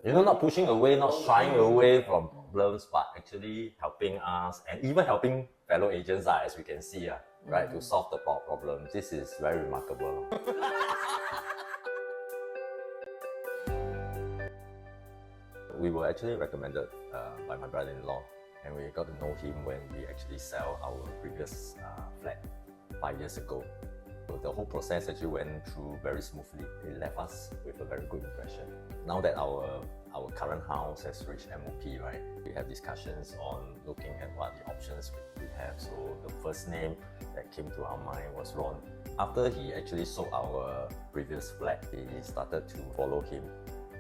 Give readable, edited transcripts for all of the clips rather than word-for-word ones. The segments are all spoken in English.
Not pushing away, not shying away from problems, but actually helping us and even helping fellow agents, as we can see, right, to solve the problem. This is very remarkable. We were actually recommended by my brother-in-law, and we got to know him when we actually sell our previous flat 5 years ago. So the whole process actually went through very smoothly. It left us with a very good impression. Now that our current house has reached MOP, right, we have discussions on looking at what the options we have. So the first name that came to our mind was Ron. After he actually sold our previous flat, we started to follow him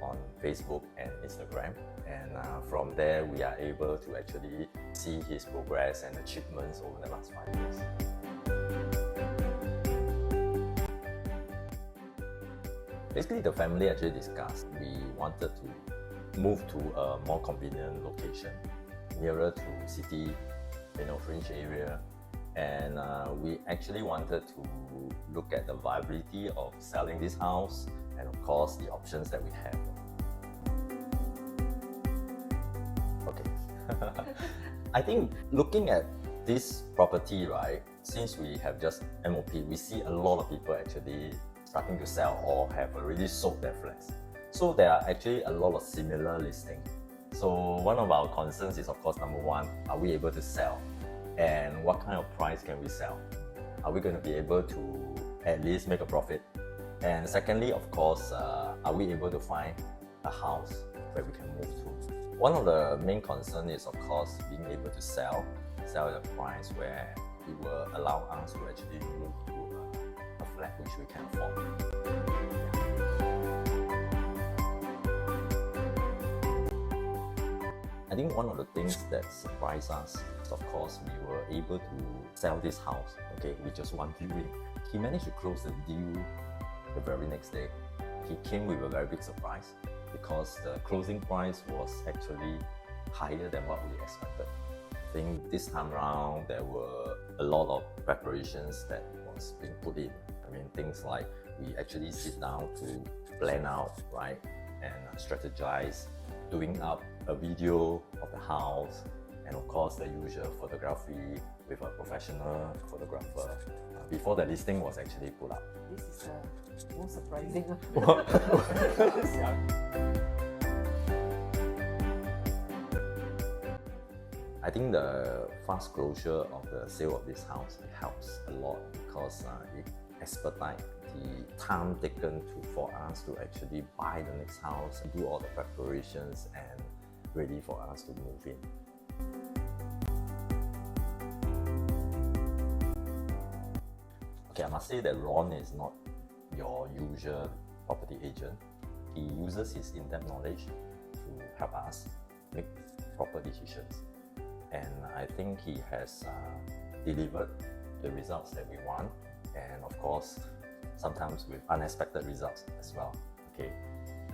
on Facebook and Instagram, and from there we are able to actually see his progress and achievements over the last 5 years. Basically, the family actually discussed we wanted to move to a more convenient location, nearer to city, fringe area, and we actually wanted to look at the viability of selling this house and of course the options that we have. Okay. I think looking at this property, right, since we have just MOP, we see a lot of people actually starting to sell or have already sold their flats. So there are actually a lot of similar listings. So one of our concerns is, of course, number one, are we able to sell? And what kind of price can we sell? Are we going to be able to at least make a profit? And secondly, of course, are we able to find a house where we can move to? One of the main concerns is, of course, being able to sell at a price where it will allow us to actually move to a flat which we can afford. I think one of the things that surprised us is, of course, we were able to sell this house, with just one viewing. He managed to close the deal the very next day. He came with a very big surprise because the closing price was actually higher than what we expected. I think this time around there were a lot of preparations that was being put in. I mean, things like we actually sit down to plan out, right, and strategize, doing up a video of the house, and of course the usual photography with a professional photographer before the listing was actually put up. This is the most surprising. I think the fast closure of the sale of this house helps a lot because it expedites the time taken for us to actually buy the next house and do all the preparations and ready for us to move in. Okay, I must say that Ron is not your usual property agent. He uses his in-depth knowledge to help us make proper decisions. And I think he has delivered the results that we want, and of course, sometimes with unexpected results as well. Okay,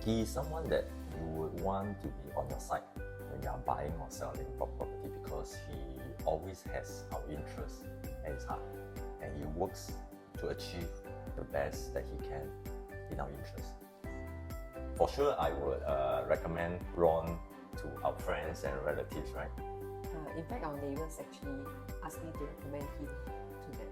he is someone that you would want to be on your side when you are buying or selling property because he always has our interests at his heart, and he works to achieve the best that he can in our interest. For sure, I would recommend Ron to our friends and relatives, right? In fact, our neighbors actually asked me to recommend him to them.